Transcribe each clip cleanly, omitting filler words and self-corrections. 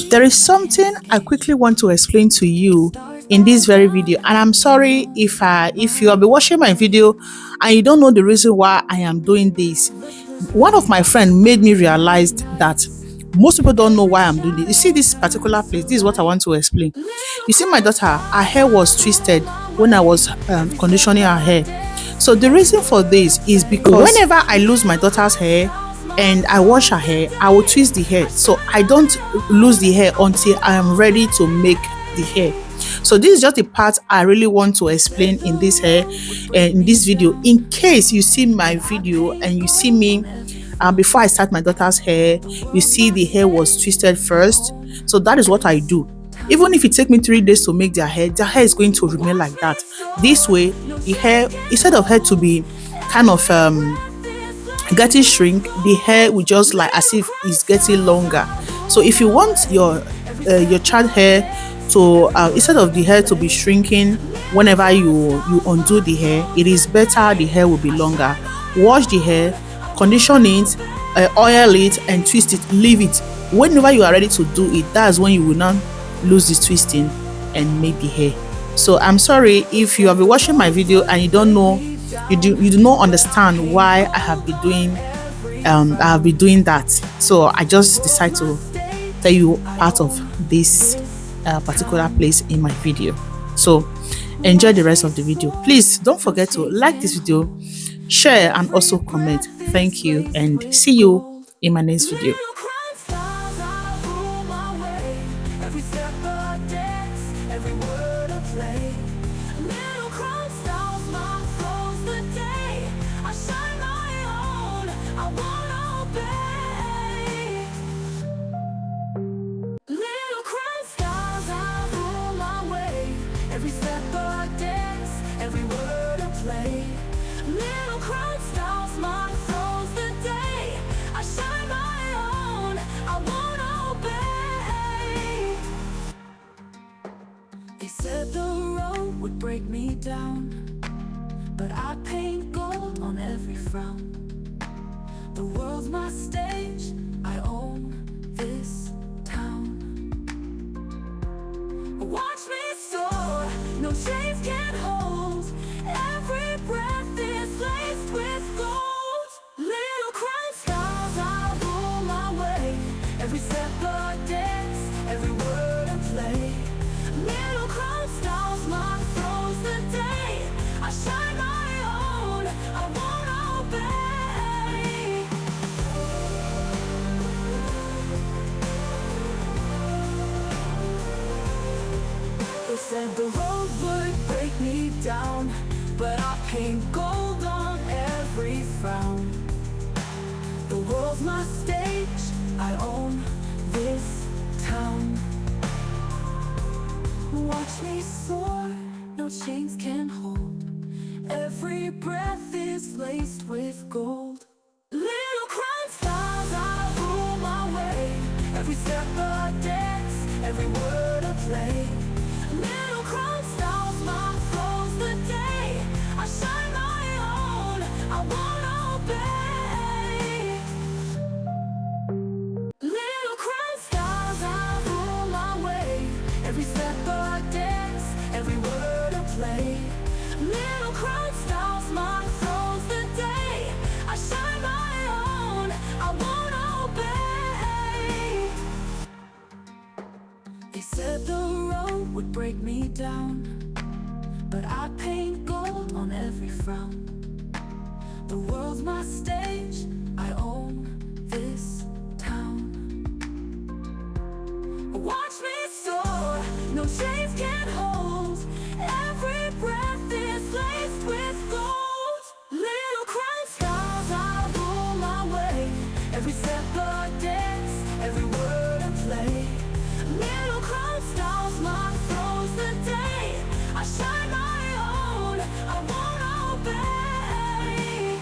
There is something I quickly want to explain to you in this very video, and I'm sorry if you have been watching my video and you don't know the reason why I am doing this. One of my friends made me realize that most people don't know why I'm doing this. You see this particular place, this is what I want to explain. You see my daughter, her hair was twisted when I was conditioning her hair. So the reason for this is because whenever I lose my daughter's hair and I wash her hair, I will twist the hair. So I don't lose the hair until I am ready to make the hair. So this is just the part I really want to explain in this hair in this video. In case you see my video and you see me before I start my daughter's hair, you see the hair was twisted first. So that is what I do. Even if it takes me 3 days to make their hair is going to remain like that. This way, the hair, instead of hair to be kind of getting shrink, the hair will just like as if it's getting longer. So if you want your child hair to instead of the hair to be shrinking whenever you undo the hair, it is better the hair will be longer. Wash the hair, condition it, oil it and twist it, leave it. Whenever you are ready to do it, that's when you will not lose the twisting and make the hair. So I'm sorry if you have been watching my video and you don't know, you do not understand why I have been doing that. So I just decided to tell you part of this particular place in my video. So enjoy the rest of the video. Please don't forget to like this video, share and also comment. Thank you and see you in my next video. Every step I dance, every word I play. Little crown styles my throws the day. I shine my own, I won't obey. They said the road would break me down, but I paint gold on every frown. The world's my stage, I own this town. Watch me soar, no chains can hold. Every breath is laced with gold. Little crown styles, I rule my way. Every step I dance, every word I play. Little crown styles, my throws the day. I shine my own, I won't obey. They said the road would break me down, but I paint gold on every frown. The world's my stage, I own this town. Watch me soar, no chains can hold. Every breath is laced with gold. Little crown styles, I rule my way. Every step I dance, every word I play. Little crown styles, my throws the day. I shine my own, I won't obey. Little crown styles, I rule my way. Every step I dance, every word I play. Little crown styles, my throws the day. I shine my own, I won't obey. They said the road would break me down, but I paint gold on every frown. The world's my stage, I own this town. Watch me soar, no chains can hold. Every breath is laced with gold. Little crown styles, I rule my way. Every step I dance, every word I play. Little crown styles, my throws the day. I shine my own, I won't obey.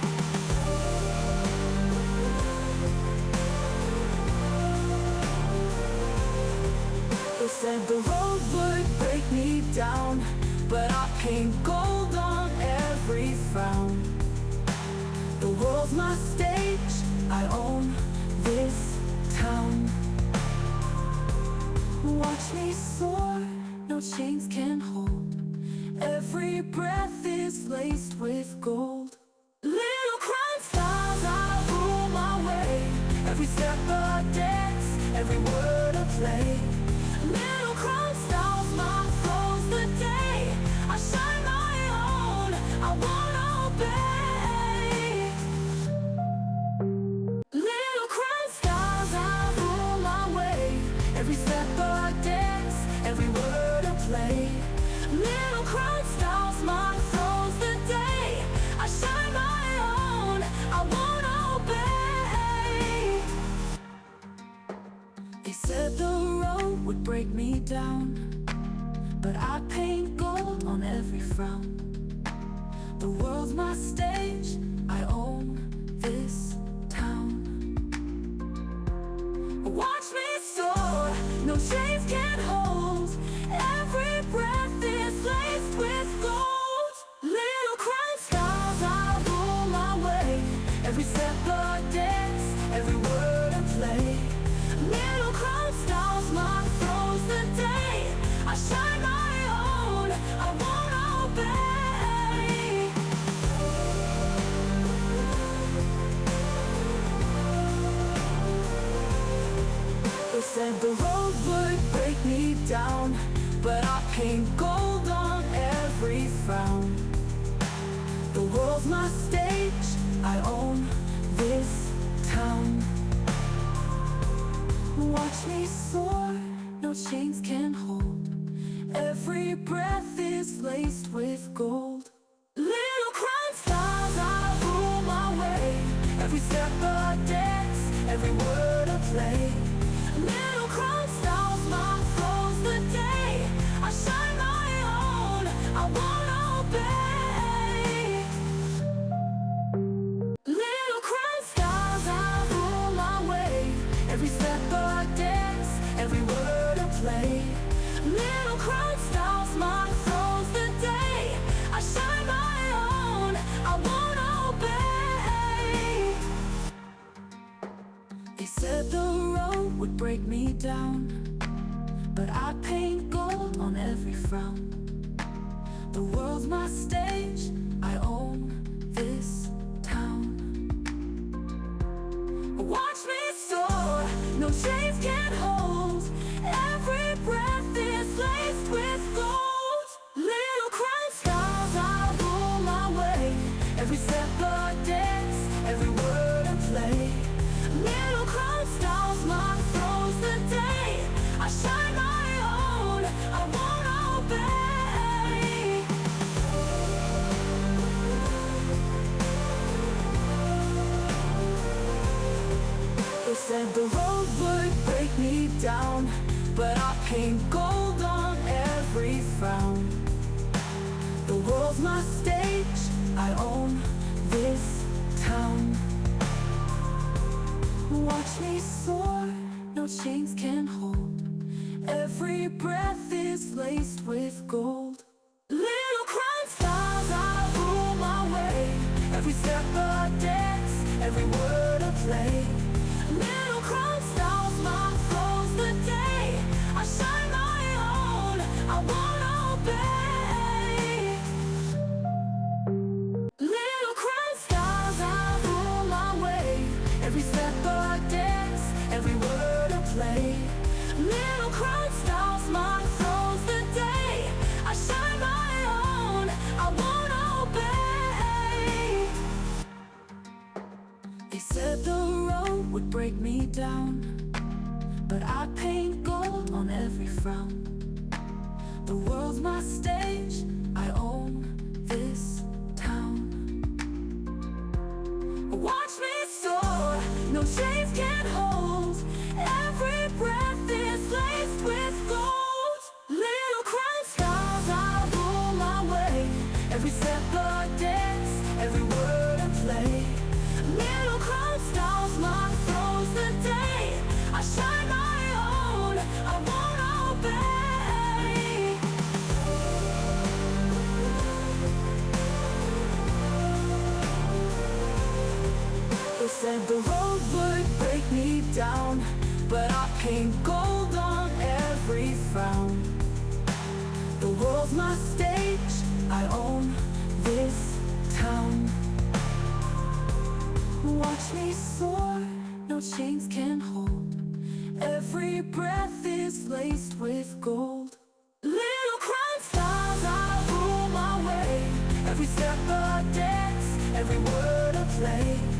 They said the road would break me down, but I paint gold on every frown. The world's my stage, I own this town. Watch me soar, no chains can hold. Every breath is laced with gold. Little crime styles, I rule my way. Every step a dance, every word a play. Little crime styles, my flow's the day. I shine my own, I won't obey. Little crime styles, I rule my way. Every step a dance, every word a play. Little crime styles, my flow's the day. I shine my own, I won't obey. They said the road would break me down, but I paint gold on every frown. The world's my stage, I own this town. Watch me soar, no chains can hold. Every breath is laced with gold. Little crime styles, I rule my way. Every step a dance, every word a play. Little crime styles, my flow's the day. I shine my own, I won't obey. They said the road would break me down, but I paint gold on every frown. The world's my stage, I own this town. Watch me soar, no chains can hold. Every breath is laced with gold. Little crime styles, I rule my way. Every step a dance, every word a play. Little crime styles, my flow's the day. I shine my own, I won't obey. Little crime styles, I rule my way. Every step a dance, every word a play. Little crime styles, my flow's the day. I shine my own, I won't obey. They said the road would break me down, but I paint gold on every frown. The world's my stage, I own this town. Watch me soar, no chains can hold. Every breath is laced with gold. Little crime styles, I rule my way. Every step a dance, every word a play. Little crime styles, my flow's the day. I shine my own, I won't obey. They said the road would break me down, but I paint gold on every frown. The world's my stage, I own this town. Watch me soar, no chains can hold. Every breath is laced with gold. Little crime styles, I rule my way. Every step a dance, every word a play. Little crime styles, my flow's the day. I shine my own, I won't obey. Little crime styles, I rule my way. Every step a dance, every word a play. Little crime styles, my flow's the day. I shine my own, I won't obey. They said the road would break me down, but I paint gold on every frown. The world's my stage, I own this town. Watch me soar, no chains can hold. Every breath is laced with gold. Little crime styles, I rule my way. Every step a dance, every word a play. Little crime styles, my flow's the day. I shine my own, I won't obey. They said the road would break me down, but I paint gold on every frown. The world's my stage, I own this town. Watch me soar, no chains can hold. Every breath is laced with gold. Little crown stars, I rule my way. Every step a dance, every word a play.